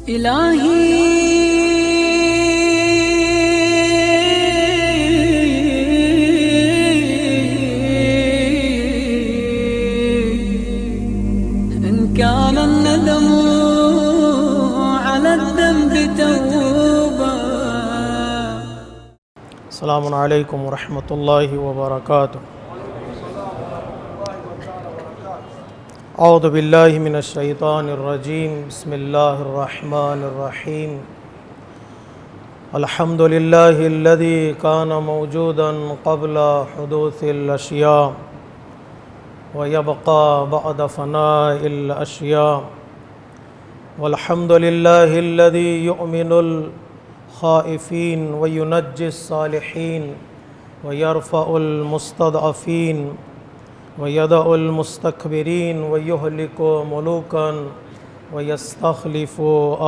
الہی إن كان الندم على الذنب توبة. السلام علیکم ورحمۃ اللہ وبرکاتہ. اعوذ باللہ من الشیطان الرجیم. بسم اللہ الرحمن الرحیم. الحمد للہ الذی کان موجودا قبل حدوث الاشیاء ویبقى بعد فناء الاشیاء. والحمد للہ الذی یؤمن الخائفین وینجی الصالحین ویرفع المستضعفین ویدع المستکبرین ویہلک ملوکا ویستخلف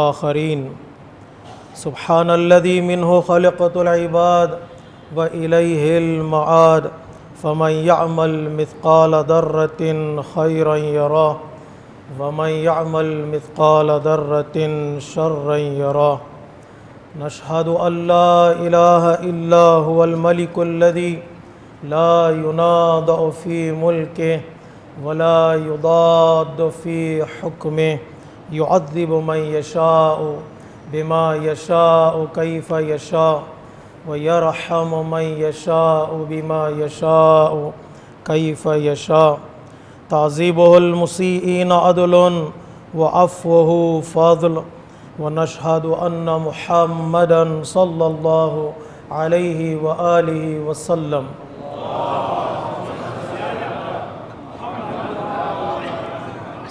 آخرین. سبحان الذی منہ خلقت العباد وإلیہ المعاد. فمن يعمل مثقال ذرة خيرا يراه ومن يعمل مثقال ذرة شرا يراه. نشهد أن لا إله إلا هو الملك الذي لا ينازع في ملكه ولا يضاد في حكمه. يعذب من يشاء بما يشاء كيف يشاء ويرحم من يشاء بما يشاء كيف يشاء. تعذيبه المسيئين عدل وعفوه فضل. ونشهد أن محمدا صلى الله عليه وآله وسلم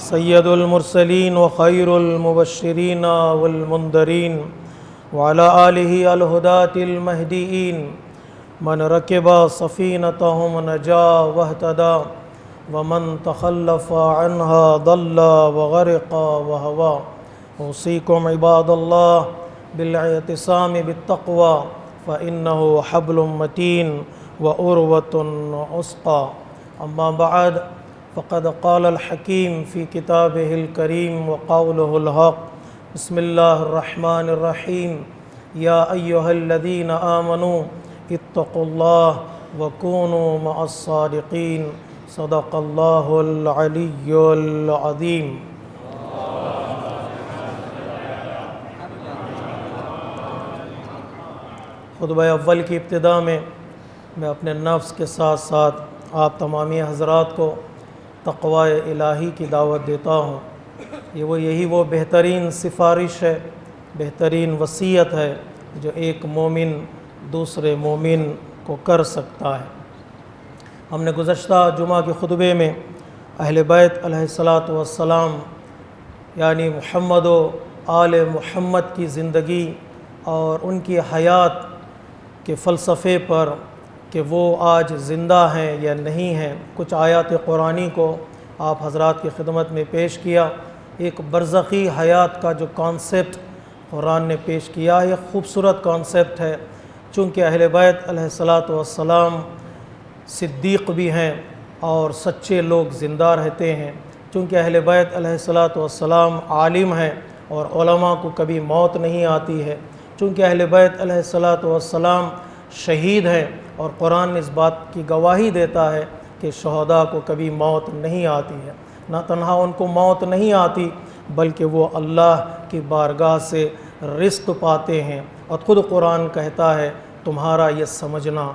سید المرسلین وخیر المبشرین والمنذرین وعلى آلہ الہداة المہدیین. من رکب سفینتہم نجا واہتدى ومن تخلف عنها ضل وغرق وہوى. اوصیکم عباد اللہ بالاعتصام بالتقوى فإنه حبل متین وعروة عصقى. اما بعد فقد قال الحکیم فی کتابہ الکریم وقولہ الحق. بسم اللہ الرحمن الرحیم. یا ایہا الذین آمنوا اتقوا اللہ وکونوا مع الصادقین. صدق اللہ العلی العظیم. خطبہ اول کی ابتدا میں اپنے نفس کے ساتھ ساتھ آپ تمامی حضرات کو تقوی الہی کی دعوت دیتا ہوں. یہی وہ بہترین سفارش ہے، بہترین وصیت ہے جو ایک مومن دوسرے مومن کو کر سکتا ہے. ہم نے گزشتہ جمعہ کے خطبے میں اہل بیت علیہ الصلاۃ والسلام یعنی محمد و آل محمد کی زندگی اور ان کی حیات کے فلسفے پر کہ وہ آج زندہ ہیں یا نہیں ہیں کچھ آیات قرآنی کو آپ حضرات کی خدمت میں پیش کیا. ایک برزخی حیات کا جو کانسیپٹ قرآن نے پیش کیا ہے، یہ خوبصورت کانسیپٹ ہے. چونکہ اہل بیت علیہ الصلاۃ والسلام صدیق بھی ہیں اور سچے لوگ زندہ رہتے ہیں. چونکہ اہل بیت علیہ الصلاۃ والسلام عالم ہیں اور علماء کو کبھی موت نہیں آتی ہے. چونکہ اہل بیت علیہ الصلاۃ والسلام شہید ہیں اور قرآن اس بات کی گواہی دیتا ہے کہ شہداء کو کبھی موت نہیں آتی ہے. نہ تنہا ان کو موت نہیں آتی بلکہ وہ اللہ کی بارگاہ سے رزق پاتے ہیں. اور خود قرآن کہتا ہے تمہارا یہ سمجھنا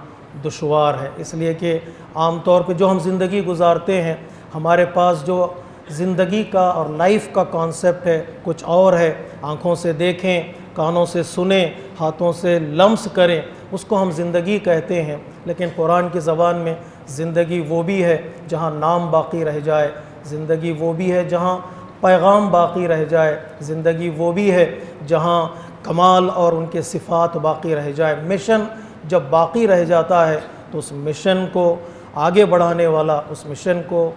دشوار ہے. اس لیے کہ عام طور پہ جو ہم زندگی گزارتے ہیں ہمارے پاس جو زندگی کا اور لائف کا کانسیپٹ ہے کچھ اور ہے. آنکھوں سے دیکھیں، کانوں سے سنیں، ہاتھوں سے لمس کریں، اس کو ہم زندگی کہتے ہیں. لیکن قرآن کی زبان میں زندگی وہ بھی ہے جہاں نام باقی رہ جائے، زندگی وہ بھی ہے جہاں پیغام باقی رہ جائے، زندگی وہ بھی ہے جہاں کمال اور ان کے صفات باقی رہ جائے. مشن جب باقی رہ جاتا ہے تو اس مشن کو آگے بڑھانے والا، اس مشن کو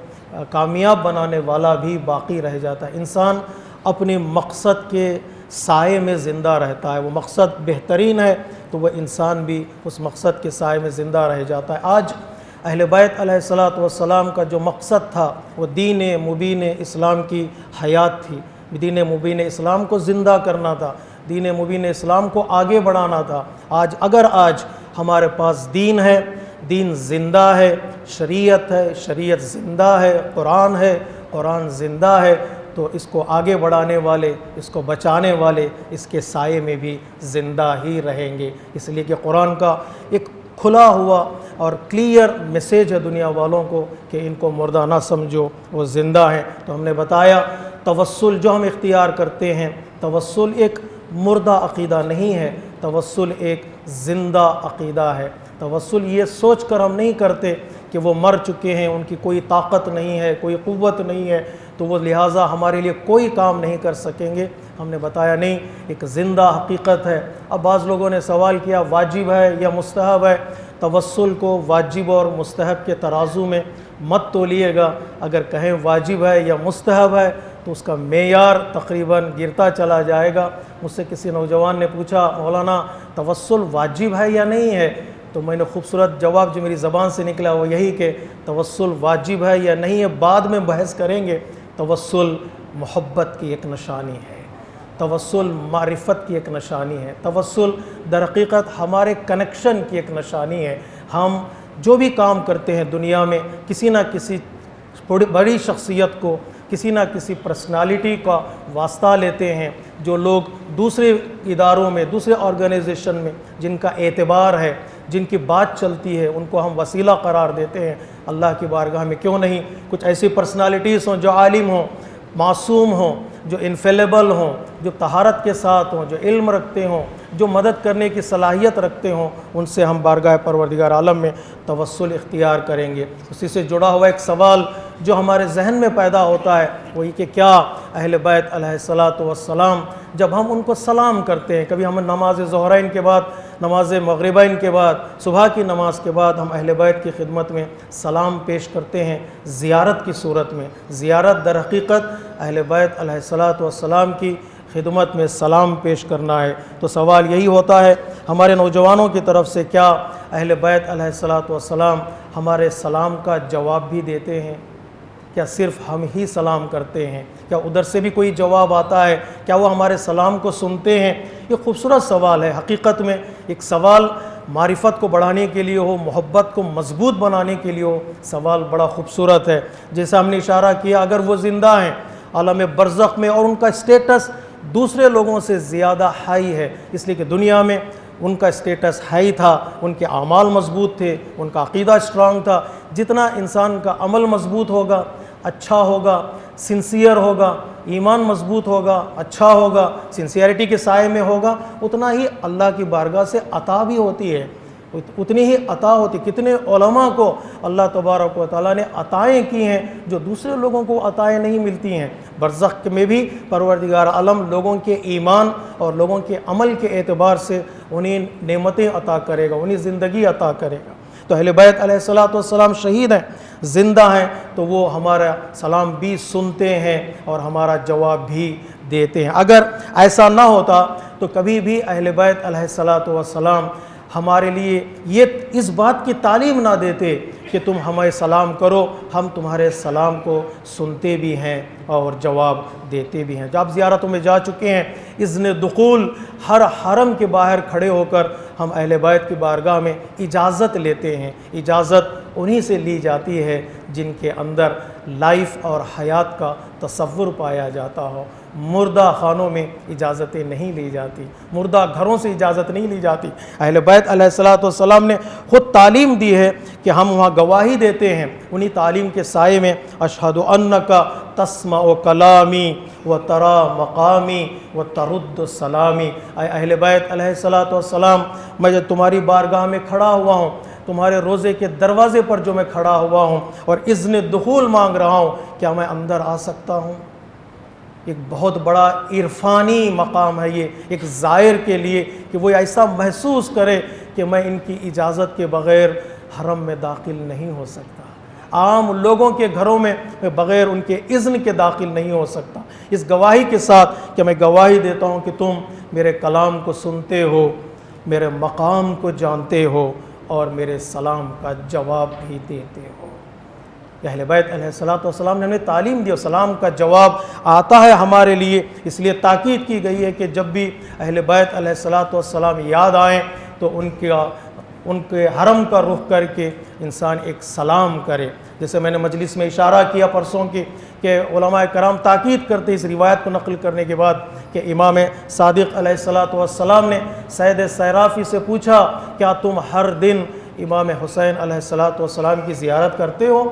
کامیاب بنانے والا بھی باقی رہ جاتا ہے. انسان اپنے مقصد کے سائے میں زندہ رہتا ہے. وہ مقصد بہترین ہے تو وہ انسان بھی اس مقصد کے سائے میں زندہ رہ جاتا ہے. آج اہل بیت علیہ السلام کا جو مقصد تھا وہ دین مبین اسلام کی حیات تھی. دین مبین اسلام کو زندہ کرنا تھا، دین مبین اسلام کو آگے بڑھانا تھا۔ اگر آج ہمارے پاس دین ہے، دین زندہ ہے، شریعت ہے، شریعت زندہ ہے، قرآن ہے، قرآن زندہ ہے، تو اس کو آگے بڑھانے والے، اس کو بچانے والے اس کے سائے میں بھی زندہ ہی رہیں گے۔ اس لیے کہ قرآن کا ایک کھلا ہوا اور کلیئر میسیج ہے دنیا والوں کو کہ ان کو مردہ نہ سمجھو، وہ زندہ ہیں۔ تو ہم نے بتایا توسل جو ہم اختیار کرتے ہیں، توسل ایک مردہ عقیدہ نہیں ہے، توسل ایک زندہ عقیدہ ہے۔ توسل یہ سوچ کر ہم نہیں کرتے کہ وہ مر چکے ہیں، ان کی کوئی طاقت نہیں ہے، کوئی قوت نہیں ہے، تو وہ لہٰذا ہمارے لیے کوئی کام نہیں کر سکیں گے۔ ہم نے بتایا نہیں، ایک زندہ حقیقت ہے۔ اب بعض لوگوں نے سوال کیا واجب ہے یا مستحب ہے؟ توسل کو واجب اور مستحب کے ترازو میں مت تولیے گا۔ اگر کہیں واجب ہے یا مستحب ہے تو اس کا معیار تقریباً گرتا چلا جائے گا۔ مجھ سے کسی نوجوان نے پوچھا مولانا توسل واجب ہے یا نہیں ہے؟ تو میں نے خوبصورت جواب جو میری زبان سے نکلا وہ یہی کہ توسل واجب ہے یا نہیں ہے بعد میں بحث کریں گے۔ توسل محبت کی ایک نشانی ہے، توسل معرفت کی ایک نشانی ہے، توسل در حقیقت ہمارے کنیکشن کی ایک نشانی ہے۔ ہم جو بھی کام کرتے ہیں دنیا میں کسی نہ کسی بڑی شخصیت کو، کسی نہ کسی پرسنالٹی کا واسطہ لیتے ہیں۔ جو لوگ دوسرے اداروں میں، دوسرے آرگنائزیشن میں جن کا اعتبار ہے، جن کی بات چلتی ہے، ان کو ہم وسیلہ قرار دیتے ہیں۔ اللہ کی بارگاہ میں کیوں نہیں کچھ ایسی پرسنالٹیز ہوں جو عالم ہوں، معصوم ہوں، جو انفیلیبل ہوں، جو طہارت کے ساتھ ہوں، جو علم رکھتے ہوں، جو مدد کرنے کی صلاحیت رکھتے ہوں، ان سے ہم بارگاہ پروردگار عالم میں توسل اختیار کریں گے۔ اسی سے جڑا ہوا ایک سوال جو ہمارے ذہن میں پیدا ہوتا ہے وہی کہ کیا اہل بیت علیہ الصلاۃ والسلام جب ہم ان کو سلام کرتے ہیں، کبھی ہم نماز ظہرین کے بعد، نماز مغربین کے بعد، صبح کی نماز کے بعد ہم اہل بیت کی خدمت میں سلام پیش کرتے ہیں زیارت کی صورت میں۔ زیارت در حقیقت اہل بیت علیہ الصلاۃ والسلام کی خدمت میں سلام پیش کرنا ہے۔ تو سوال یہی ہوتا ہے ہمارے نوجوانوں کی طرف سے، کیا اہل بیت علیہ الصلاۃ والسلام ہمارے سلام کا جواب بھی دیتے ہیں؟ کیا صرف ہم ہی سلام کرتے ہیں؟ کیا ادھر سے بھی کوئی جواب آتا ہے؟ کیا وہ ہمارے سلام کو سنتے ہیں؟ یہ خوبصورت سوال ہے۔ حقیقت میں ایک سوال معرفت کو بڑھانے کے لیے ہو، محبت کو مضبوط بنانے کے لیے ہو، سوال بڑا خوبصورت ہے۔ جیسا ہم نے اشارہ کیا، اگر وہ زندہ ہیں عالم برزخ میں اور ان کا اسٹیٹس دوسرے لوگوں سے زیادہ ہائی ہے، اس لیے کہ دنیا میں ان کا اسٹیٹس ہائی تھا، ان کے اعمال مضبوط تھے، ان کا عقیدہ اسٹرانگ تھا۔ جتنا انسان کا عمل مضبوط ہوگا، اچھا ہوگا، سنسیئر ہوگا، ایمان مضبوط ہوگا، اچھا ہوگا، سنسیئرٹی کے سائے میں ہوگا، اتنا ہی اللہ کی بارگاہ سے عطا بھی ہوتی ہے، اتنی ہی عطا ہوتی۔ کتنے علماء کو اللہ تبارک و تعالیٰ نے عطائیں کی ہیں جو دوسرے لوگوں کو عطائیں نہیں ملتی ہیں۔ برزخ میں بھی پروردگار عالم لوگوں کے ایمان اور لوگوں کے عمل کے اعتبار سے انہیں نعمتیں عطا کرے گا، انہیں زندگی عطا کرے گا۔ تو اہل بیت علیہ الصلاۃ والسلام شہید ہیں، زندہ ہیں، تو وہ ہمارا سلام بھی سنتے ہیں اور ہمارا جواب بھی دیتے ہیں۔ اگر ایسا نہ ہوتا تو کبھی بھی اہل بیت علیہ الصلاۃ والسلام ہمارے لیے یہ اس بات کی تعلیم نہ دیتے کہ تم ہمیں سلام کرو، ہم تمہارے سلام کو سنتے بھی ہیں اور جواب دیتے بھی ہیں۔ جب زیارتوں میں جا چکے ہیں، اذن دخول ہر حرم کے باہر کھڑے ہو کر ہم اہل بیت کی بارگاہ میں اجازت لیتے ہیں۔ اجازت انہی سے لی جاتی ہے جن کے اندر لائف اور حیات کا تصور پایا جاتا ہو۔ مردہ خانوں میں اجازتیں نہیں لی جاتی، مردہ گھروں سے اجازت نہیں لی جاتی۔ اہل بیت علیہ الصلاۃ والسلام نے خود تعلیم دی ہے کہ ہم وہاں گواہی دیتے ہیں، انہی تعلیم کے سائے میں اشہد انک تسمع کلامی و ترا مقامی و ترد سلامی۔ اے اہل بیت علیہ الصلاۃ والسلام، میں جب تمہاری بارگاہ میں کھڑا ہوا ہوں، تمہارے روزے کے دروازے پر جو میں کھڑا ہوا ہوں اور اذن دخول مانگ رہا ہوں، کیا میں اندر آ سکتا ہوں؟ ایک بہت بڑا عرفانی مقام ہے یہ ایک زائر کے لیے کہ وہ ایسا محسوس کرے کہ میں ان کی اجازت کے بغیر حرم میں داخل نہیں ہو سکتا، عام لوگوں کے گھروں میں بغیر ان کے اذن کے داخل نہیں ہو سکتا۔ اس گواہی کے ساتھ کہ میں گواہی دیتا ہوں کہ تم میرے کلام کو سنتے ہو، میرے مقام کو جانتے ہو اور میرے سلام کا جواب بھی دیتے ہو۔ اہل بیت علیہ الصلوۃ والسلام نے ہمیں تعلیم دی اور سلام کا جواب آتا ہے ہمارے لیے، اس لیے تاکید کی گئی ہے کہ جب بھی اہل بیت علیہ الصلوۃ والسلام یاد آئیں تو ان کے حرم کا رخ کر کے انسان ایک سلام کرے۔ جیسے میں نے مجلس میں اشارہ کیا پرسوں کی کہ علماء کرام تاکید کرتے اس روایت کو نقل کرنے کے بعد کہ امام صادق علیہ الصلوۃ والسلام نے سید صیرافی سے پوچھا کیا تم ہر دن امام حسین علیہ الصلوۃ والسلام کی زیارت کرتے ہو؟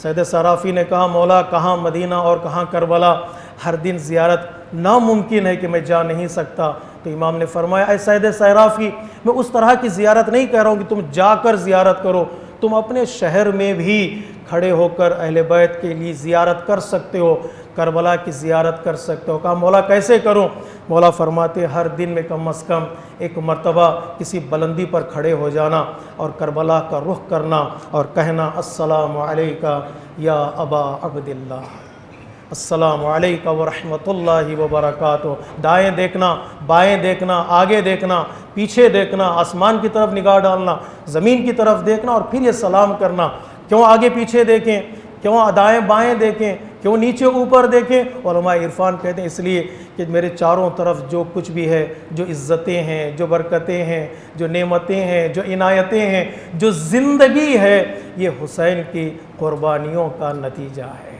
سید صیرافی نے کہا مولا کہاں مدینہ اور کہاں کربلا، ہر دن زیارت ناممکن ہے کہ میں جا نہیں سکتا۔ تو امام نے فرمایا اے سید صیرافی، میں اس طرح کی زیارت نہیں کہہ رہا ہوں کہ تم جا کر زیارت کرو، تم اپنے شہر میں بھی کھڑے ہو کر اہل بیت کے لیے زیارت کر سکتے ہو، کربلا کی زیارت کر سکتے ہو۔ کہا مولا کیسے کروں؟ مولا فرماتے ہر دن میں کم از کم ایک مرتبہ کسی بلندی پر کھڑے ہو جانا اور کربلا کا رخ کرنا اور کہنا السلام علیکہ یا ابا عبداللہ، السلام علیکم ورحمۃ اللہ وبرکاتہ۔ دائیں دیکھنا، بائیں دیکھنا، آگے دیکھنا، پیچھے دیکھنا، آسمان کی طرف نگاہ ڈالنا، زمین کی طرف دیکھنا اور پھر یہ سلام کرنا۔ کیوں آگے پیچھے دیکھیں؟ کیوں دائیں بائیں دیکھیں؟ کیوں نیچے اوپر دیکھیں؟ علماء عرفان کہتے ہیں اس لیے کہ میرے چاروں طرف جو کچھ بھی ہے، جو عزتیں ہیں، جو برکتیں ہیں، جو نعمتیں ہیں، جو عنایتیں ہیں، جو زندگی ہے، یہ حسین کی قربانیوں کا نتیجہ ہے۔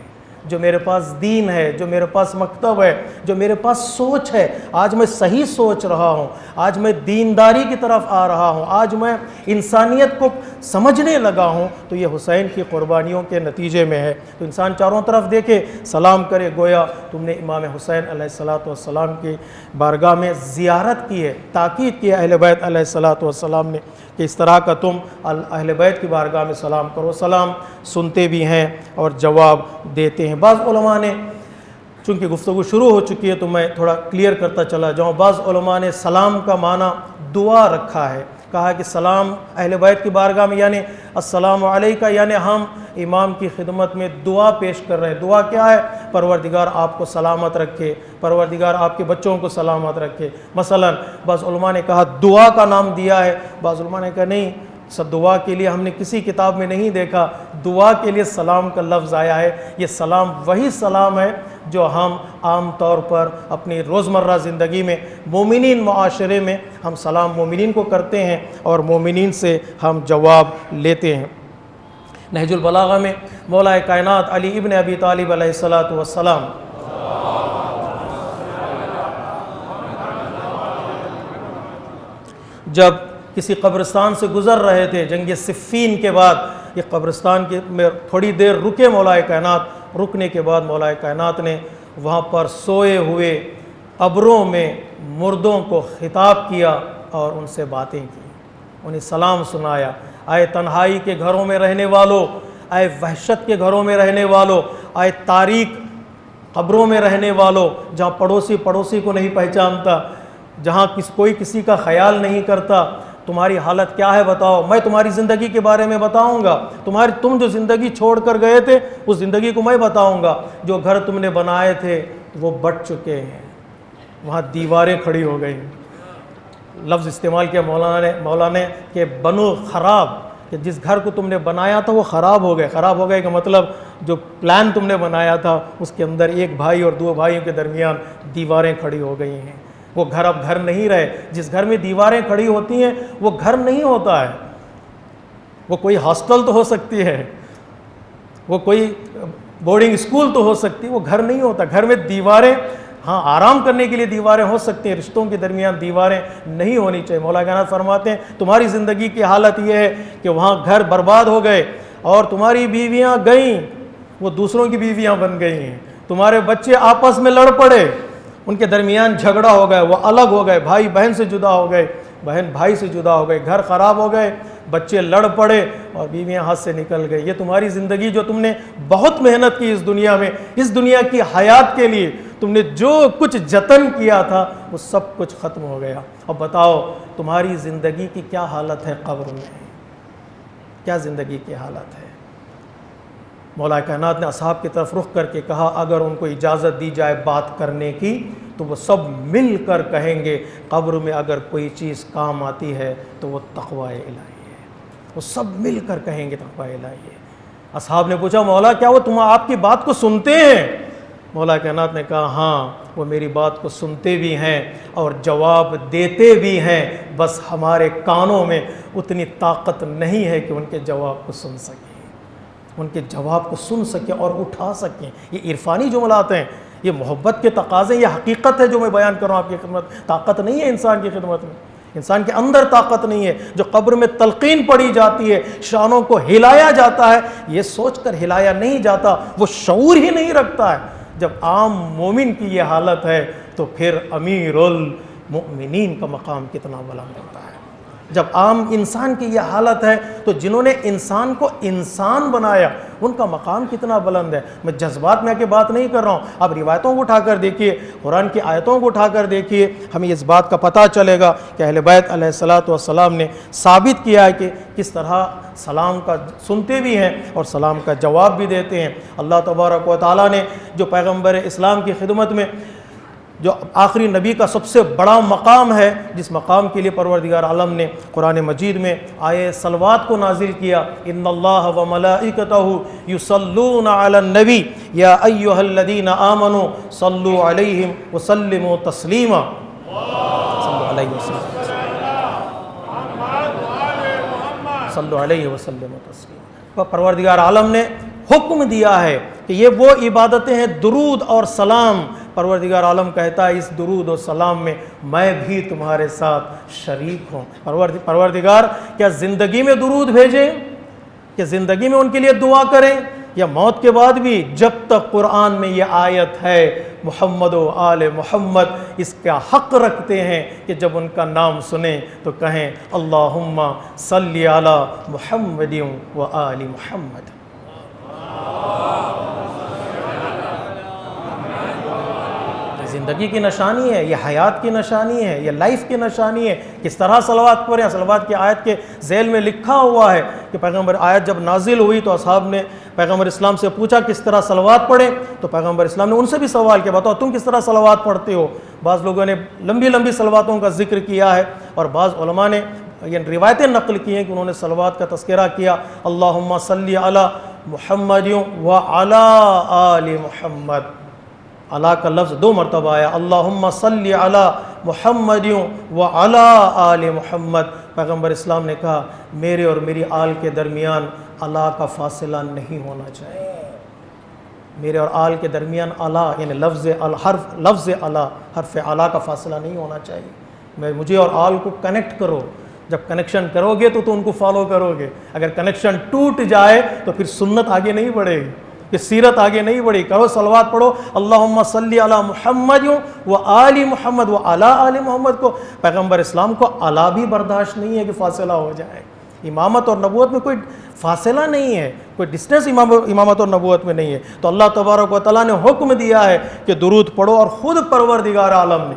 جو میرے پاس دین ہے، جو میرے پاس مکتب ہے، جو میرے پاس سوچ ہے، آج میں صحیح سوچ رہا ہوں، آج میں دینداری کی طرف آ رہا ہوں، آج میں انسانیت کو سمجھنے لگا ہوں، تو یہ حسین کی قربانیوں کے نتیجے میں ہے۔ تو انسان چاروں طرف دیکھے، سلام کرے، گویا تم نے امام حسین علیہ الصلوۃ والسلام کی بارگاہ میں زیارت کی ہے۔ تاکید کی ہے اہل بیت علیہ الصلوۃ والسلام نے کہ اس طرح کا تم اہل بیت کی بارگاہ میں سلام کرو۔ سلام سنتے بھی ہیں اور جواب دیتے ہیں۔ بعض علماء نے، چونکہ گفتگو شروع ہو چکی ہے تو میں تھوڑا کلیئر کرتا چلا جاؤں، بعض علماء نے سلام کا معنی دعا رکھا ہے، کہا کہ سلام اہل بیت کی بارگاہ میں یعنی السلام علیکہ، یعنی ہم امام کی خدمت میں دعا پیش کر رہے ہیں۔ دعا کیا ہے؟ پروردگار آپ کو سلامت رکھے، پروردگار آپ کے بچوں کو سلامت رکھے۔ مثلا بعض علماء نے کہا دعا کا نام دیا ہے، بعض علماء نے کہا نہیں، دعا کے لیے ہم نے کسی کتاب میں نہیں دیکھا، دعا کے لیے سلام کا لفظ آیا ہے۔ یہ سلام وہی سلام ہے جو ہم عام طور پر اپنی روزمرہ زندگی میں مومنین معاشرے میں ہم سلام مومنین کو کرتے ہیں اور مومنین سے ہم جواب لیتے ہیں۔ نہج البلاغہ میں مولا کائنات علی ابن ابی طالب علیہ الصلوۃ والسلام جب کسی قبرستان سے گزر رہے تھے جنگ صفین کے بعد، یہ قبرستان میں تھوڑی دیر رکے مولا کائنات، رکنے کے بعد مولا کائنات نے وہاں پر سوئے ہوئے قبروں میں مردوں کو خطاب کیا اور ان سے باتیں کی، انہیں سلام سنایا۔ اے تنہائی کے گھروں میں رہنے والوں، اے وحشت کے گھروں میں رہنے والوں، اے تاریک قبروں میں رہنے والوں، جہاں پڑوسی پڑوسی کو نہیں پہچانتا، جہاں کوئی کسی کا خیال نہیں کرتا، تمہاری حالت کیا ہے بتاؤ، میں تمہاری زندگی کے بارے میں بتاؤں گا، تم جو زندگی چھوڑ کر گئے تھے اس زندگی کو میں بتاؤں گا، جو گھر تم نے بنائے تھے وہ بٹ چکے ہیں، وہاں دیواریں کھڑی ہو گئی۔ لفظ استعمال کیا مولانا نے کہ بنو خراب، کہ جس گھر کو تم نے بنایا تھا وہ خراب ہو گئے۔ خراب ہو گئے کا مطلب جو پلان تم نے بنایا تھا اس کے اندر ایک بھائی اور دو بھائیوں کے درمیان دیواریں کھڑی ہو گئی ہیں، وہ گھر اب گھر نہیں رہے۔ جس گھر میں دیواریں کھڑی ہوتی ہیں وہ گھر نہیں ہوتا ہے، وہ کوئی ہاسٹل تو ہو سکتی ہے، وہ کوئی بورڈنگ اسکول تو ہو سکتی ہے، وہ گھر نہیں ہوتا۔ گھر میں دیواریں، ہاں آرام کرنے کے لیے دیواریں ہو سکتی ہیں، رشتوں کے درمیان دیواریں نہیں ہونی چاہیے۔ مولا کائنات فرماتے ہیں تمہاری زندگی کی حالت یہ ہے کہ وہاں گھر برباد ہو گئے اور تمہاری بیویاں گئیں وہ دوسروں کی بیویاں بن گئی ہیں، تمہارے بچے آپس میں لڑ پڑے، ان کے درمیان جھگڑا ہو گئے، وہ الگ ہو گئے، بھائی بہن سے جدا ہو گئے، بہن بھائی سے جدا ہو گئے، گھر خراب ہو گئے، بچے لڑ پڑے اور بیویاں ہاتھ سے نکل گئی۔ یہ تمہاری زندگی جو تم نے بہت محنت کی اس دنیا میں، اس دنیا کی حیات کے لیے تم نے جو کچھ جتن کیا تھا وہ سب کچھ ختم ہو گیا۔ اب بتاؤ تمہاری زندگی کی کیا حالت ہے قبر میں، کیا زندگی کی حالت ہے؟ مولا کائنات نے اصحاب کی طرف رخ کر کے کہا اگر ان کو اجازت دی جائے بات کرنے کی تو وہ سب مل کر کہیں گے قبر میں اگر کوئی چیز کام آتی ہے تو وہ تقوی الہی ہے، وہ سب مل کر کہیں گے تقوی الہی ہے۔ اصحاب نے پوچھا مولا کیا وہ تم آپ کی بات کو سنتے ہیں؟ مولا کائنات نے کہا ہاں وہ میری بات کو سنتے بھی ہیں اور جواب دیتے بھی ہیں، بس ہمارے کانوں میں اتنی طاقت نہیں ہے کہ ان کے جواب کو سن سکیں، ان کے جواب کو سن سکیں اور اٹھا سکیں۔ یہ عرفانی جملات ہیں، یہ محبت کے تقاضے، یہ حقیقت ہے جو میں بیان کر رہا ہوں آپ کی خدمت۔ طاقت نہیں ہے انسان کی خدمت میں، انسان کے اندر طاقت نہیں ہے۔ جو قبر میں تلقین پڑی جاتی ہے، شانوں کو ہلایا جاتا ہے، یہ سوچ کر ہلایا نہیں جاتا، وہ شعور ہی نہیں رکھتا ہے۔ جب عام مومن کی یہ حالت ہے تو پھر امیر المؤمنین کا مقام کتنا بلند ہوتا ہے۔ جب عام انسان کی یہ حالت ہے تو جنہوں نے انسان کو انسان بنایا ان کا مقام کتنا بلند ہے۔ میں جذبات میں آ کے بات نہیں کر رہا ہوں، آپ روایتوں کو اٹھا کر دیکھیے، قرآن کی آیتوں کو اٹھا کر دیکھیے، ہمیں اس بات کا پتہ چلے گا کہ اہل بیت علیہ الصلاۃ والسلام نے ثابت کیا ہے کہ کس طرح سلام کا سنتے بھی ہیں اور سلام کا جواب بھی دیتے ہیں۔ اللہ تبارک و تعالیٰ نے جو پیغمبر اسلام کی خدمت میں جو آخری نبی کا سب سے بڑا مقام ہے، جس مقام کے لیے پروردگار عالم نے قرآن مجید میں آیے صلوات کو نازل کیا، ان اللہ و ملائکتہ یصلون علی النبی یا ایھا الذین آمنوا صلوا علیہ وسلموا تسلیما، صلوا علیہ وسلم، صلوا علیہ وسلم تسلیما۔ پروردگار عالم نے حکم دیا ہے کہ یہ وہ عبادتیں ہیں درود اور سلام۔ پروردگار عالم کہتا ہے اس درود و سلام میں میں بھی تمہارے ساتھ شریک ہوں۔ پروردگار کیا زندگی میں درود بھیجیں، کہ زندگی میں ان کے لیے دعا کریں، یا موت کے بعد بھی؟ جب تک قرآن میں یہ آیت ہے محمد و آل محمد اس کا حق رکھتے ہیں کہ جب ان کا نام سنیں تو کہیں اللہم صلی علی محمد و آل محمد۔ زندگی کی نشانی ہے، یہ حیات کی نشانی ہے، یہ لائف کی نشانی ہے۔ کس طرح صلوات پڑھیں؟ صلوات کی آیت کے ذیل میں لکھا ہوا ہے کہ پیغمبر آیت جب نازل ہوئی تو اصحاب نے پیغمبر اسلام سے پوچھا کس طرح صلوات پڑھیں، تو پیغمبر اسلام نے ان سے بھی سوال کیا بتاؤ تم کس طرح صلوات پڑھتے ہو؟ بعض لوگوں نے لمبی لمبی صلواتوں کا ذکر کیا ہے، اور بعض علماء نے یہ روایتیں نقل کی ہیں کہ انہوں نے صلوات کا تذکرہ کیا، اللہم صلی علی محمد و علی آل محمد۔ اللہ کا لفظ 2 مرتبہ آیا، اللہم صلی علی محمد و علی آل محمد۔ پیغمبر اسلام نے کہا میرے اور میری آل کے درمیان اللہ کا فاصلہ نہیں ہونا چاہیے، میرے اور آل کے درمیان اللہ یعنی لفظ اللہ حرف اللہ کا فاصلہ نہیں ہونا چاہیے۔ مجھے اور آل کو کنیکٹ کرو، جب کنیکشن کرو گے تو ان کو فالو کرو گے، اگر کنیکشن ٹوٹ جائے تو پھر سنت آگے نہیں بڑھے گی، کہ سیرت آگے نہیں بڑھی۔ کرو صلوات پڑھو، اللہم صلی علی محمد و آل محمد و علی آل محمد کو۔ پیغمبر اسلام کو علی بھی برداشت نہیں ہے کہ فاصلہ ہو جائے۔ امامت اور نبوت میں کوئی فاصلہ نہیں ہے، کوئی ڈسٹینس امامت اور نبوت میں نہیں ہے۔ تو اللہ تبارک و تعالیٰ نے حکم دیا ہے کہ درود پڑھو، اور خود پروردگار عالم نے،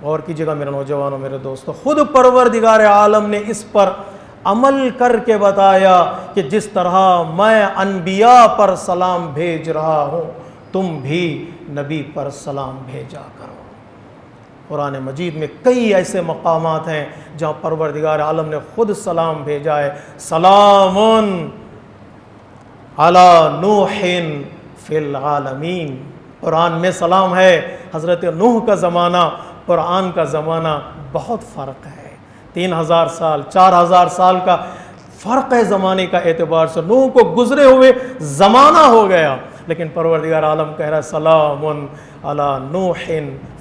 غور کیجیے گا میرے نوجوانوں میرے دوستو، خود پروردگار عالم نے اس پر عمل کر کے بتایا کہ جس طرح میں انبیاء پر سلام بھیج رہا ہوں تم بھی نبی پر سلام بھیجا کرو۔ قرآن مجید میں کئی ایسے مقامات ہیں جہاں پروردگار عالم نے خود سلام بھیجا ہے، سلام علی نوح فی العالمین۔ قرآن میں سلام ہے، حضرت نوح کا زمانہ قرآن کا زمانہ بہت فرق ہے، 3000 سال 4000 سال کا فرق ہے زمانے کا اعتبار سے۔ نوح کو گزرے ہوئے زمانہ ہو گیا، لیکن پروردگار عالم کہہ رہا ہے سلام علی نوح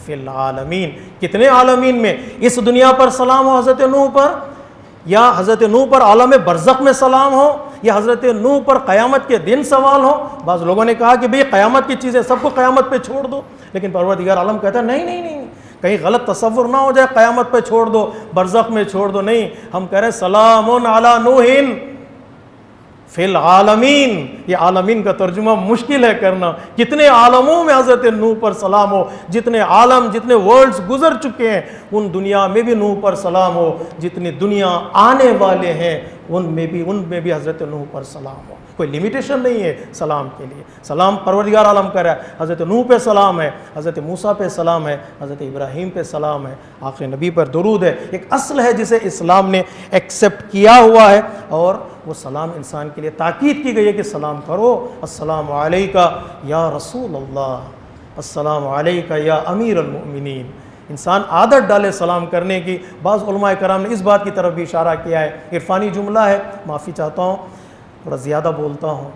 فی العالمین۔ کتنے عالمین میں؟ اس دنیا پر سلام ہو حضرت نوح پر، یا حضرت نوح پر عالم برزخ میں سلام ہو، یا حضرت نوح پر قیامت کے دن سوال ہو۔ بعض لوگوں نے کہا کہ بھئی قیامت کی چیزیں سب کو قیامت پہ چھوڑ دو، لیکن پروردگار عالم کہتا ہے نہیں نہیں نہیں، کہیں غلط تصور نہ ہو جائے قیامت پہ چھوڑ دو، برزخ میں چھوڑ دو، نہیں، ہم کہہ رہے ہیں سلام علی نوح فی العالمین۔ یہ عالمین کا ترجمہ مشکل ہے کرنا، کتنے عالموں میں حضرت نوح پر سلام ہو، جتنے عالم جتنے ورلڈز گزر چکے ہیں ان دنیا میں بھی نوح پر سلام ہو، جتنی دنیا آنے والے ہیں ان میں بھی حضرت نوح پر سلام ہو۔ کوئی لمیٹیشن نہیں ہے سلام کے لیے، سلام پروردگار عالم کر رہا ہے۔ حضرت نوح پہ سلام ہے، حضرت موسیٰ پہ سلام ہے، حضرت ابراہیم پہ سلام ہے، آخری نبی پر درود ہے۔ ایک اصل ہے جسے اسلام نے ایکسیپٹ کیا ہوا ہے، اور وہ سلام انسان کے لیے تاکید کی گئی ہے کہ سلام کرو، السلام علیکہ یا رسول اللہ، السلام علیکہ یا امیر المؤمنین۔ انسان عادت ڈالے سلام کرنے کی۔ بعض علماء کرام نے اس بات کی طرف بھی اشارہ کیا ہے، عرفانی جملہ ہے، معافی چاہتا ہوں تھوڑا زیادہ بولتا ہوں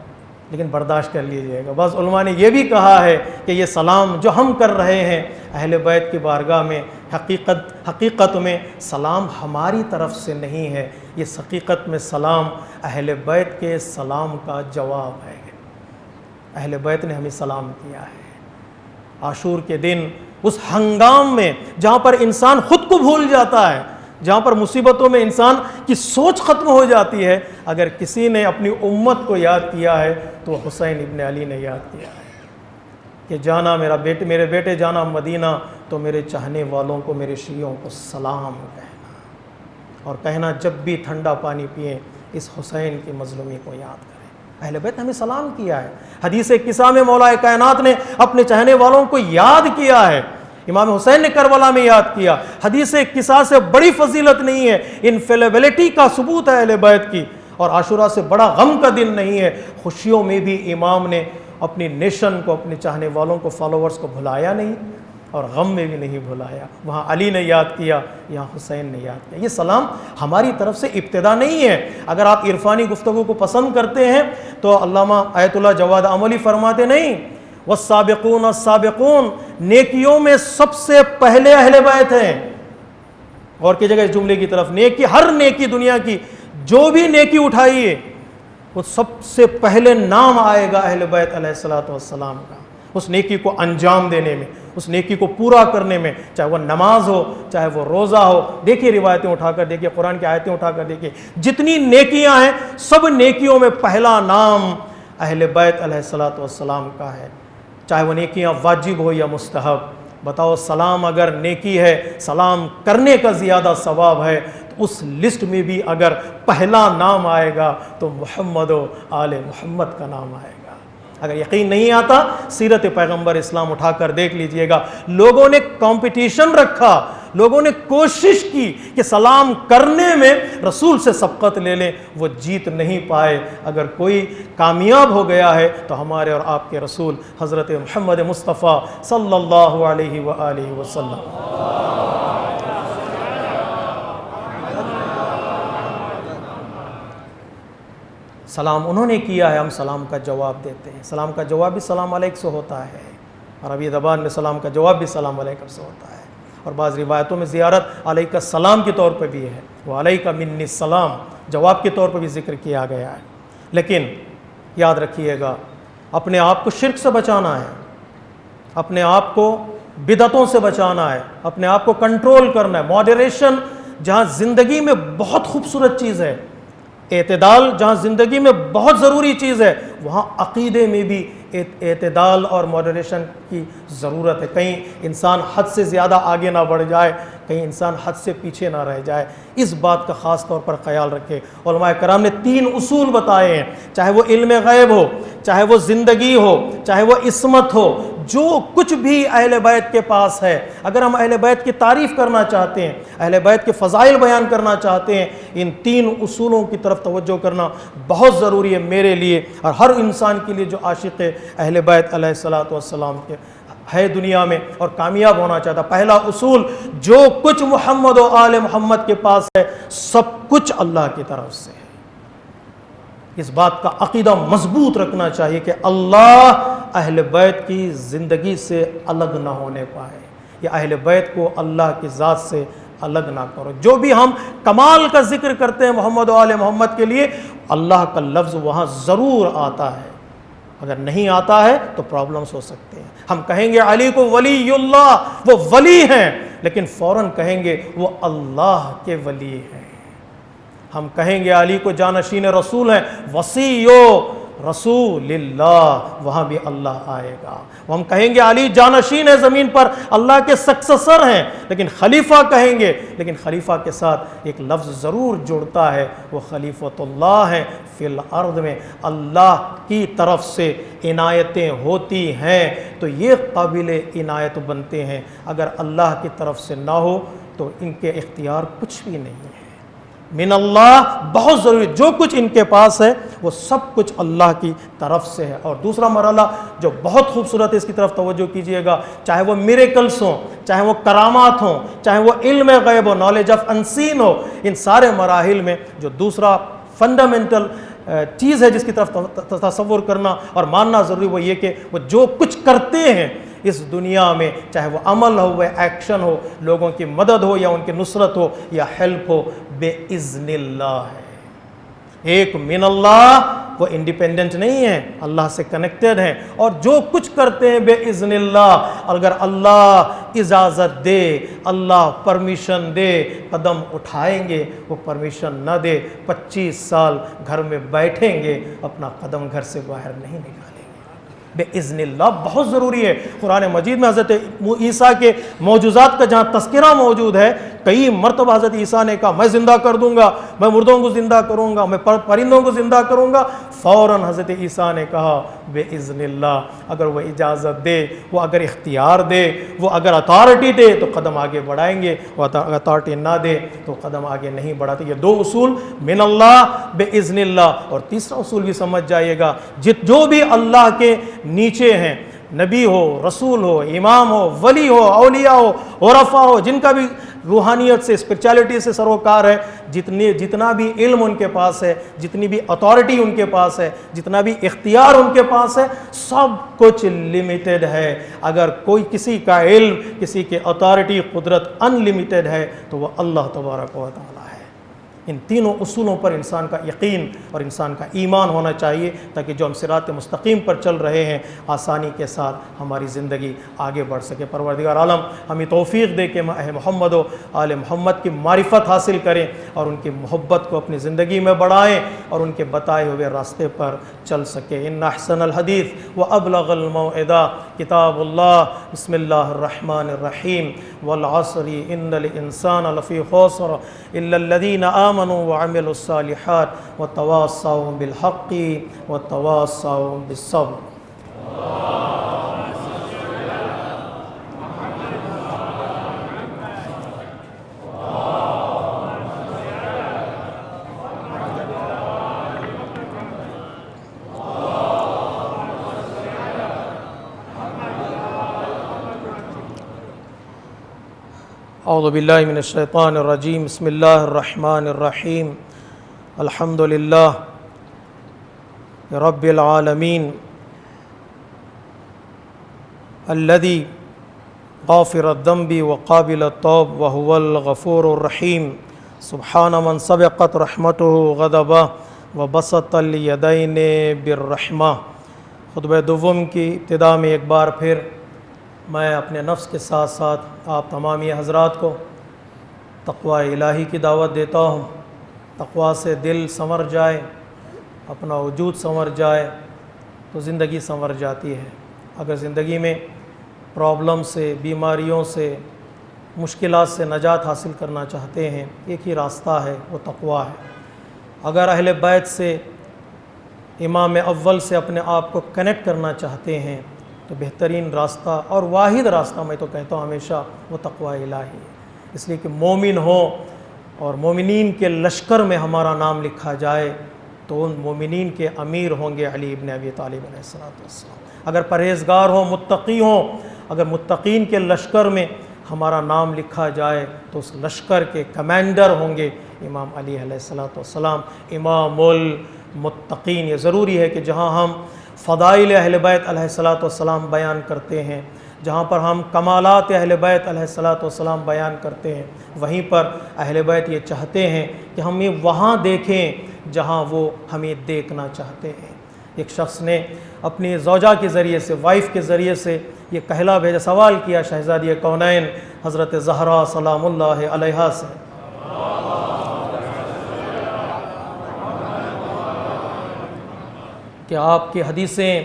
لیکن برداشت کر لیجئے گا۔ بعض علماء نے یہ بھی کہا ہے کہ یہ سلام جو ہم کر رہے ہیں اہل بیت کی بارگاہ میں، حقیقت میں سلام ہماری طرف سے نہیں ہے، یہ حقیقت میں سلام اہل بیت کے سلام کا جواب ہے۔ اہل بیت نے ہمیں سلام کیا ہے۔ عاشور کے دن اس ہنگام میں جہاں پر انسان خود کو بھول جاتا ہے، جہاں پر مصیبتوں میں انسان کی سوچ ختم ہو جاتی ہے، اگر کسی نے اپنی امت کو یاد کیا ہے تو حسین ابن علی نے یاد کیا ہے کہ جانا میرے بیٹے جانا مدینہ تو میرے چاہنے والوں کو، میرے شیعوں کو سلام کہنا، اور کہنا جب بھی ٹھنڈا پانی پئیں اس حسین کی مظلومی کو یاد کریں۔ اہل بیت نے ہمیں سلام کیا ہے۔ حدیث قصہ میں مولا کائنات نے اپنے چاہنے والوں کو یاد کیا ہے۔ امام حسین نے کربلا میں یاد کیا۔ حدیث قصہ سے بڑی فضیلت نہیں ہے، انفیلیبلٹی کا ثبوت ہے اہل بیت کی، اور عاشورہ سے بڑا غم کا دن نہیں ہے۔ خوشیوں میں بھی امام نے اپنی نیشن کو، اپنے چاہنے والوں کو، فالوورز کو بھلایا نہیں، اور غم میں بھی نہیں بھلایا۔ وہاں علی نے یاد کیا، یہاں حسین نے یاد کیا۔ یہ سلام ہماری طرف سے ابتدا نہیں ہے۔ اگر آپ عرفانی گفتگو کو پسند کرتے ہیں تو علامہ آیت اللہ جواد عملی فرماتے نہیں، والسابقون السابقون، نیکیوں میں سب سے پہلے اہل بیت ہیں۔ اور کی جگہ اس جملے کی طرف، نیکی، ہر نیکی دنیا کی جو بھی نیکی اٹھائیے وہ سب سے پہلے نام آئے گا اہل بیت علیہ الصلوۃ والسلام کا، اس نیکی کو انجام دینے میں، اس نیکی کو پورا کرنے میں، چاہے وہ نماز ہو، چاہے وہ روزہ ہو۔ دیکھیے روایتیں اٹھا کر دیکھیے، قرآن کی آیتیں اٹھا کر دیکھیے، جتنی نیکیاں ہیں سب نیکیوں میں پہلا نام اہل بیت علیہ الصلوۃ والسلام کا ہے، چاہے وہ نیکیاں واجب ہو یا مستحب۔ بتاؤ، سلام اگر نیکی ہے، سلام کرنے کا زیادہ ثواب ہے، تو اس لسٹ میں بھی اگر پہلا نام آئے گا تو محمد و آل محمد کا نام آئے گا۔ اگر یقین نہیں آتا، سیرت پیغمبر اسلام اٹھا کر دیکھ لیجئے گا۔ لوگوں نے کمپٹیشن رکھا، لوگوں نے کوشش کی کہ سلام کرنے میں رسول سے سبقت لے لیں، وہ جیت نہیں پائے۔ اگر کوئی کامیاب ہو گیا ہے تو ہمارے اور آپ کے رسول حضرت محمد مصطفیٰ صلی اللہ علیہ وآلہ وسلم۔ سلام انہوں نے کیا ہے، ہم سلام کا جواب دیتے ہیں۔ سلام کا جواب بھی سلام علیکم سے ہوتا ہے، عربی زبان میں سلام کا جواب بھی سلام علیکم سے ہوتا ہے، اور بعض روایتوں میں زیارت علیک السلام کے طور پہ بھی ہے، وہ علیک منی السلام جواب کے طور پہ بھی ذکر کیا گیا ہے۔ لیکن یاد رکھیے گا، اپنے آپ کو شرک سے بچانا ہے، اپنے آپ کو بدعتوں سے بچانا ہے، اپنے آپ کو کنٹرول کرنا ہے۔ ماڈریشن جہاں زندگی میں بہت خوبصورت چیز ہے، اعتدال جہاں زندگی میں بہت ضروری چیز ہے، وہاں عقیدے میں بھی اعتدال اور ماڈریشن کی ضرورت ہے۔ کہیں انسان حد سے زیادہ آگے نہ بڑھ جائے، کہیں انسان حد سے پیچھے نہ رہ جائے، اس بات کا خاص طور پر خیال رکھے۔ علماء کرام نے 3 اصول بتائے ہیں، چاہے وہ علم غیب ہو، چاہے وہ زندگی ہو، چاہے وہ عصمت ہو، جو کچھ بھی اہل بیت کے پاس ہے، اگر ہم اہل بیت کی تعریف کرنا چاہتے ہیں، اہل بیت کے فضائل بیان کرنا چاہتے ہیں، ان 3 اصولوں کی طرف توجہ کرنا بہت ضروری ہے میرے لیے اور ہر انسان کے لیے جو عاشق اہل بیت علیہ الصلوۃ والسلام کے ہے دنیا میں اور کامیاب ہونا چاہتا۔ پہلا اصول، جو کچھ محمد و آل محمد کے پاس ہے سب کچھ اللہ کی طرف سے ہے۔ اس بات کا عقیدہ مضبوط رکھنا چاہیے کہ اللہ اہل بیت کی زندگی سے الگ نہ ہونے پائے، یا اہل بیت کو اللہ کی ذات سے الگ نہ کرو۔ جو بھی ہم کمال کا ذکر کرتے ہیں محمد و آل محمد کے لیے، اللہ کا لفظ وہاں ضرور آتا ہے، اگر نہیں آتا ہے تو پرابلمز ہو سکتے ہیں۔ ہم کہیں گے علی کو ولی اللہ، وہ ولی ہیں، لیکن فوراً کہیں گے وہ اللہ کے ولی ہیں۔ ہم کہیں گے علی کو جانشین رسول ہیں، وصی رسول اللہ، وہاں بھی اللہ آئے گا۔ ہم کہیں گے علی جانشین ہے زمین پر، اللہ کے سکسیسر ہیں، لیکن خلیفہ کہیں گے، لیکن خلیفہ کے ساتھ ایک لفظ ضرور جڑتا ہے، وہ خلیفۃ اللہ ہیں فی الارض میں۔ اللہ کی طرف سے عنایتیں ہوتی ہیں تو یہ قابل عنایت بنتے ہیں، اگر اللہ کی طرف سے نہ ہو تو ان کے اختیار کچھ بھی نہیں ہے۔ من اللہ بہت ضروری، جو کچھ ان کے پاس ہے وہ سب کچھ اللہ کی طرف سے ہے۔ اور دوسرا مرحلہ جو بہت خوبصورت ہے، اس کی طرف توجہ کیجئے گا، چاہے وہ میریکلز ہوں، چاہے وہ کرامات ہوں، چاہے وہ علم غیب ہو، نالج آف انسین ہو، ان سارے مراحل میں جو دوسرا فنڈامنٹل چیز ہے جس کی طرف تصور کرنا اور ماننا ضروری، وہ یہ کہ وہ جو کچھ کرتے ہیں اس دنیا میں، چاہے وہ عمل ہو، وہ ایکشن ہو، لوگوں کی مدد ہو یا ان کی نصرت ہو یا ہیلپ ہو، بے اذن اللہ ہے۔ ایک من اللہ، وہ انڈیپینڈنٹ نہیں ہے، اللہ سے کنیکٹڈ ہیں، اور جو کچھ کرتے ہیں بے اذن اللہ، اگر اللہ اجازت دے، اللہ پرمیشن دے، قدم اٹھائیں گے، وہ پرمیشن نہ دے 25 سال گھر میں بیٹھیں گے، اپنا قدم گھر سے باہر نہیں نکالیں گے۔ بے اذن اللہ بہت ضروری ہے۔ قرآن مجید میں حضرت عیسیٰ کے معجزات کا جہاں تذکرہ موجود ہے، کئی مرتبہ حضرت عیسیٰ نے کہا میں زندہ کر دوں گا، میں مردوں کو زندہ کروں گا، میں پرندوں کو زندہ کروں گا، فوراً حضرت عیسیٰ نے کہا بے اذن اللہ، اگر وہ اجازت دے، وہ اگر اختیار دے، وہ اگر اتھارٹی دے تو قدم آگے بڑھائیں گے، وہ اتھارٹی نہ دے تو قدم آگے نہیں بڑھاتے۔ یہ دو اصول، من اللہ، بے اذن اللہ۔ اور تیسرا اصول بھی سمجھ جائیے گا، جو بھی اللہ کے نیچے ہیں، نبی ہو، رسول ہو، امام ہو، ولی ہو، اولیاء ہو، عرفاء ہو، جن کا بھی روحانیت سے، اسپرچولیٹی سے سروکار ہے، جتنا بھی علم ان کے پاس ہے، جتنی بھی اتھارٹی ان کے پاس ہے، جتنا بھی اختیار ان کے پاس ہے، سب کچھ لمیٹڈ ہے۔ اگر کوئی کسی کا علم، کسی کے اتھارٹی، قدرت ان لمیٹڈ ہے تو وہ اللہ تبارک و تعالی ہے۔ ان تینوں اصولوں پر انسان کا یقین اور انسان کا ایمان ہونا چاہیے، تاکہ جو ہم صراط مستقیم پر چل رہے ہیں آسانی کے ساتھ ہماری زندگی آگے بڑھ سکے۔ پروردگار عالم ہمیں توفیق دے کہ اہل محمد و آل محمد کی معرفت حاصل کریں اور ان کی محبت کو اپنی زندگی میں بڑھائیں اور ان کے بتائے ہوئے راستے پر چل سکے۔ ان احسن الحدیث و ابلغ الموعظہ کتاب اللہ، بسم اللہ الرحمن الرحیم، والعصر ان الانسان لفی خسر الا الذین آمنوا وعملوا الصالحات وتواصوا بالحق وتواصوا بالصبر۔ اعوذ باللہ من الشیطان الرجیم، بسم اللہ الرحمن الرحیم، الحمد للہ رب العالمین الذی غافر الذنب وقابل التوب وهو الغفور الرحیم، سبحان من سبقت رحمتہ غضبہ وبسط الیدین بالرحمہ۔ خطبہ دوم کی ابتدا میں ایک بار پھر میں اپنے نفس کے ساتھ ساتھ آپ تمامی حضرات کو تقوی الہی کی دعوت دیتا ہوں۔ تقوی سے دل سنور جائے، اپنا وجود سنور جائے تو زندگی سنور جاتی ہے۔ اگر زندگی میں پرابلم سے، بیماریوں سے، مشکلات سے نجات حاصل کرنا چاہتے ہیں، ایک ہی راستہ ہے، وہ تقوی ہے۔ اگر اہل بیت سے، امام اول سے اپنے آپ کو کنیکٹ کرنا چاہتے ہیں تو بہترین راستہ اور واحد راستہ، میں تو کہتا ہوں ہمیشہ، وہ تقوی الہی ہے۔ اس لیے کہ مومن ہو اور مومنین کے لشکر میں ہمارا نام لکھا جائے تو ان مومنین کے امیر ہوں گے علی ابن ابی طالب علیہ السلام۔ اگر پرہیزگار ہوں، متقی ہوں، اگر متقین کے لشکر میں ہمارا نام لکھا جائے تو اس لشکر کے کمانڈر ہوں گے امام علی علیہ السلام، امام المتقین۔ یہ ضروری ہے کہ جہاں ہم فضائل اہل بیت علیہ السلام بیان کرتے ہیں، جہاں پر ہم کمالات اہل بیت علیہ السلام بیان کرتے ہیں، وہیں پر اہل بیت یہ چاہتے ہیں کہ ہم یہ وہاں دیکھیں جہاں وہ ہمیں دیکھنا چاہتے ہیں۔ ایک شخص نے اپنی زوجہ کے ذریعے سے، وائف کے ذریعے سے یہ کہلا بھیجا، سوال کیا شہزادی کونین حضرت زہرا سلام اللہ علیہا سے، کہ آپ کی حدیثیں،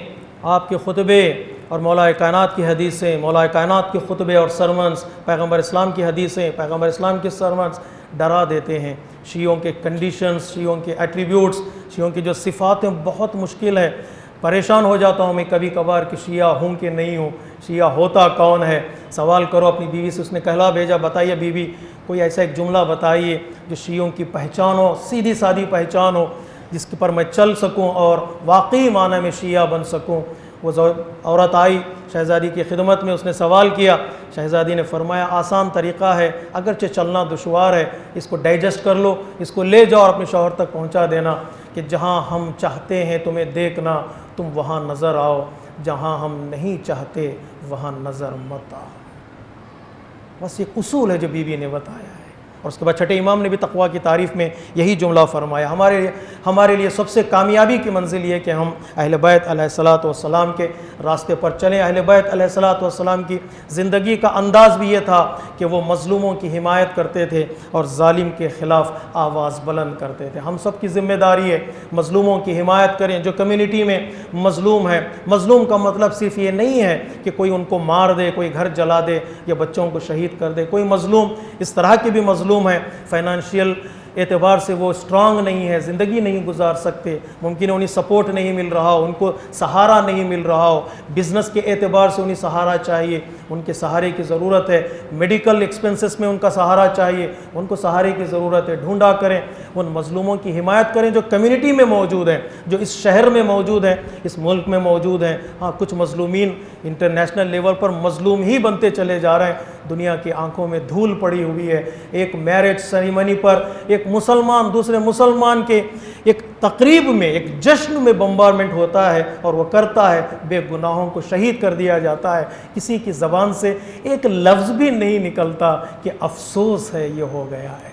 آپ کے خطبے اور مولا کائنات کی حدیثیں، مولا کائنات کے خطبے اور سرمنز، پیغمبر اسلام کی حدیثیں، پیغمبر اسلام کے سرمنز ڈرا دیتے ہیں۔ شیعوں کے کنڈیشنز، شیعوں کے ایٹریبیوٹس، شیعوں کی جو صفات ہیں بہت مشکل ہے۔ پریشان ہو جاتا ہوں میں کبھی کبھار کہ شیعہ ہوں کہ نہیں ہوں، شیعہ ہوتا کون ہے۔ سوال کرو اپنی بیوی سے، اس نے کہلا بھیجا، بتائیے بیوی کوئی ایسا ایک جملہ بتائیے جو شیعوں کی پہچان ہو، سیدھی سادھی پہچان ہو، جس پر میں چل سکوں اور واقعی معنی میں شیعہ بن سکوں۔ وہ عورت آئی شہزادی کی خدمت میں، اس نے سوال کیا، شہزادی نے فرمایا آسان طریقہ ہے، اگرچہ چلنا دشوار ہے، اس کو ڈائجسٹ کر لو، اس کو لے جاؤ اور اپنے شوہر تک پہنچا دینا کہ جہاں ہم چاہتے ہیں تمہیں دیکھنا تم وہاں نظر آؤ، جہاں ہم نہیں چاہتے وہاں نظر مت آؤ۔ بس ایک اصول ہے جو بیوی نے بتایا ہے۔ اور اس کے بعد چھٹے امام نے بھی تقویٰ کی تعریف میں یہی جملہ فرمایا، ہمارے لیے سب سے کامیابی کی منزل یہ کہ ہم اہل بیت علیہ الصلوۃ والسلام کے راستے پر چلیں۔ اہل بیت علیہ الصلوۃ والسلام کی زندگی کا انداز بھی یہ تھا کہ وہ مظلوموں کی حمایت کرتے تھے اور ظالم کے خلاف آواز بلند کرتے تھے۔ ہم سب کی ذمہ داری ہے مظلوموں کی حمایت کریں۔ جو کمیونٹی میں مظلوم ہے، مظلوم کا مطلب صرف یہ نہیں ہے کہ کوئی ان کو مار دے، کوئی گھر جلا دے یا بچوں کو شہید کر دے۔ کوئی مظلوم اس طرح کے بھی مظلوم ہے، فائنانشیل اعتبار سے وہ اسٹرانگ نہیں ہے، زندگی نہیں گزار سکتے، ممکن ہے انہیں سپورٹ نہیں مل رہا ہو، ان کو سہارا نہیں مل رہا ہو، بزنس کے اعتبار سے انہیں سہارا چاہیے، ان کے سہارے کی ضرورت ہے، میڈیکل ایکسپنسز میں ان کا سہارا چاہیے، ان کو سہارے کی ضرورت ہے۔ ڈھونڈا کریں، ان مظلوموں کی حمایت کریں جو کمیونٹی میں موجود ہیں، جو اس شہر میں موجود ہیں، اس ملک میں موجود ہیں۔ ہاں، کچھ مظلومین انٹرنیشنل لیول پر مظلوم ہی بنتے چلے جا رہے ہیں، دنیا کی آنکھوں میں دھول پڑی ہوئی ہے۔ ایک میرج سیریمنی پر ایک مسلمان دوسرے مسلمان کے ایک تقریب میں، ایک جشن میں بمبارمنٹ ہوتا ہے اور وہ کرتا ہے، بے گناہوں کو شہید کر دیا جاتا ہے، کسی کی زبان سے ایک لفظ بھی نہیں نکلتا کہ افسوس ہے یہ ہو گیا ہے۔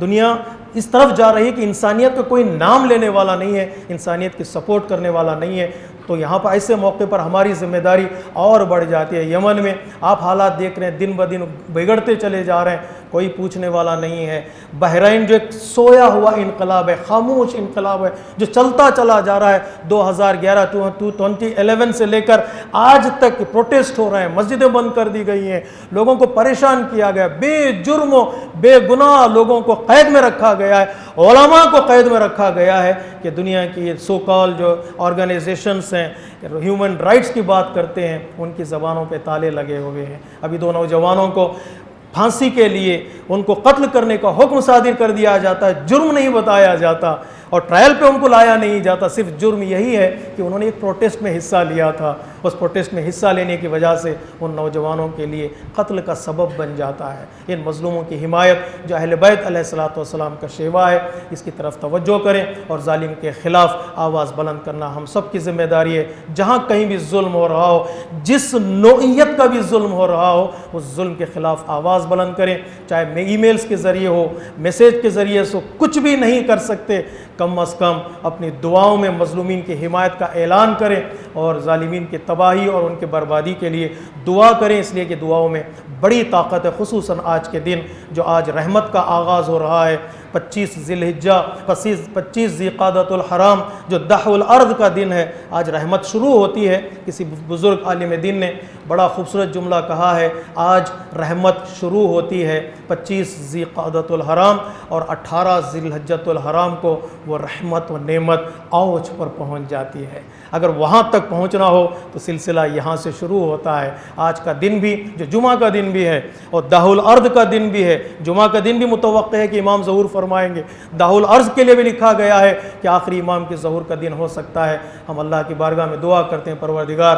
دنیا اس طرف جا رہی ہے کہ انسانیت کا کوئی نام لینے والا نہیں ہے، انسانیت کی سپورٹ کرنے والا نہیں ہے۔ تو یہاں پر ایسے موقع پر ہماری ذمہ داری اور بڑھ جاتی ہے۔ یمن میں آپ حالات دیکھ رہے ہیں، دن بدن بگڑتے چلے جا رہے ہیں، کوئی پوچھنے والا نہیں ہے۔ بحرین جو ایک سویا ہوا انقلاب ہے، خاموش انقلاب ہے، جو چلتا چلا جا رہا ہے، 2011 2011 سے لے کر آج تک پروٹیسٹ ہو رہے ہیں، مسجدیں بند کر دی گئی ہیں، لوگوں کو پریشان کیا گیا، بے جرم و بے گناہ لوگوں کو قید میں رکھا گیا ہے، علماء کو قید میں رکھا گیا ہے کہ دنیا کی یہ سو کال جو آرگنائزیشنز ہیں، ہیومن رائٹس کی بات کرتے ہیں، ان کی زبانوں پہ تالے لگے ہوئے ہیں۔ ابھی 2 نوجوانوں کو پھانسی کے لیے ان کو قتل کرنے کا حکم صادر کر دیا جاتا ہے، جرم نہیں بتایا جاتا اور ٹرائل پہ ان کو لایا نہیں جاتا، صرف جرم یہی ہے کہ انہوں نے ایک پروٹیسٹ میں حصہ لیا تھا، اس پروٹیسٹ میں حصہ لینے کی وجہ سے ان نوجوانوں کے لیے قتل کا سبب بن جاتا ہے۔ ان مظلوموں کی حمایت جو اہل بیت علیہ الصلوۃ والسلام کا شیوا ہے، اس کی طرف توجہ کریں اور ظالم کے خلاف آواز بلند کرنا ہم سب کی ذمہ داری ہے۔ جہاں کہیں بھی ظلم ہو رہا ہو، جس نوعیت کا بھی ظلم ہو رہا ہو، اس ظلم کے خلاف آواز بلند کریں، چاہے ای میلز کے ذریعے ہو، میسیج کے ذریعے سے، کچھ بھی نہیں کر سکتے، کم از کم اپنی دعاؤں میں مظلومین کی حمایت کا اعلان کریں اور ظالمین کی تباہی اور ان کی بربادی کے لیے دعا کریں، اس لیے کہ دعاؤں میں بڑی طاقت ہے، خصوصاً آج کے دن جو آج رحمت کا آغاز ہو رہا ہے، 25 ذی الحجہ، 25 ذی قعدۃ الحرام جو دحو الارض کا دن ہے، آج رحمت شروع ہوتی ہے۔ کسی بزرگ عالم دین نے بڑا خوبصورت جملہ کہا ہے، آج رحمت شروع ہوتی ہے 25 ذی قعدۃ الحرام اور 18 ذی الحجۃ الحرام کو وہ رحمت و نعمت اوج پر پہنچ جاتی ہے۔ اگر وہاں تک پہنچنا ہو تو سلسلہ یہاں سے شروع ہوتا ہے۔ آج کا دن بھی جو جمعہ کا دن بھی ہے اور دحو الارض کا دن بھی ہے، جمعہ کا دن بھی متوقع ہے کہ امام ظہور فرمائیں گے، دحو الارض کے لیے بھی لکھا گیا ہے کہ آخری امام کے ظہور کا دن ہو سکتا ہے۔ ہم اللہ کی بارگاہ میں دعا کرتے ہیں، پروردگار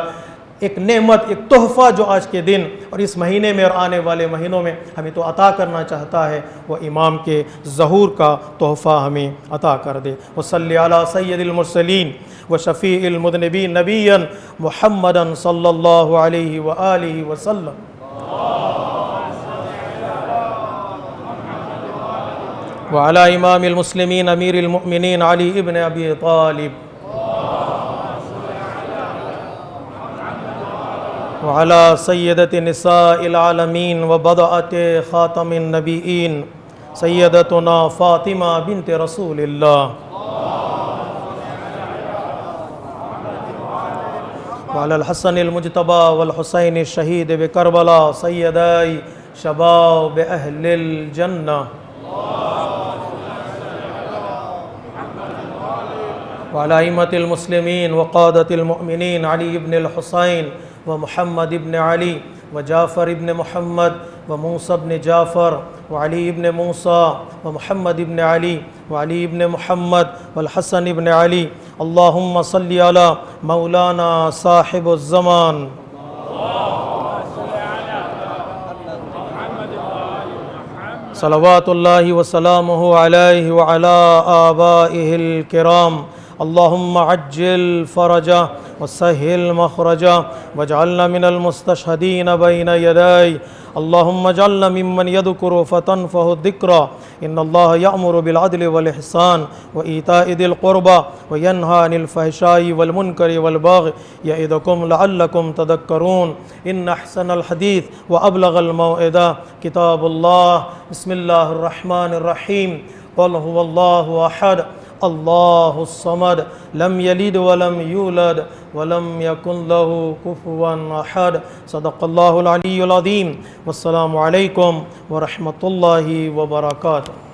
ایک نعمت، ایک تحفہ جو آج کے دن اور اس مہینے میں اور آنے والے مہینوں میں ہمیں تو عطا کرنا چاہتا ہے، وہ امام کے ظہور کا تحفہ ہمیں عطا کر دے۔ وصلی علی سید المرسلین وشفیع المذنبین نبیا محمدا صلی اللہ علیہ وآلہ وسلم۔ وعلی امام المسلمین امیر المؤمنین علی ابن ابی طالب وعلى سيدة نساء العالمين وبضعة خاتم النبيين سيدتنا فاطمة بنت رسول الله وعلى الحسن المجتبى والحسين الشهيد بكربلاء سيدي شباب أهل الجنة وعلى أئمة المسلمين وقادة المؤمنين علي بن الحسين ومحمد بن علي وجعفر بن محمد وموسى بن جعفر وعلي بن موسى ومحمد بن علي وعلي بن محمد والحسن بن علي اللهم صل على مولانا صاحب الزمان صلوات الله وسلامه عليه وعلى آبائه الكرام اللهم عجل فرجه وسهل مخرجه واجعلنا من المستشهدين بين يدي اللهم اجعلنا ممن يذكر فتنفه الذكرى إن الله يأمر بالعدل والإحسان وإيتاء ذي القربى وينهى عن الفحشاء والمنكر والبغي يعظكم لعلكم تذكرون إن أحسن الحديث وأبلغ الموعظة كتاب الله بسم الله الرحمن الرحيم قل هو الله أحد الله الصمد لم يلد ولم يولد ولم يكن له كفوا أحد صدق الله العلي العظيم والسلام عليكم ورحمة الله وبركاته.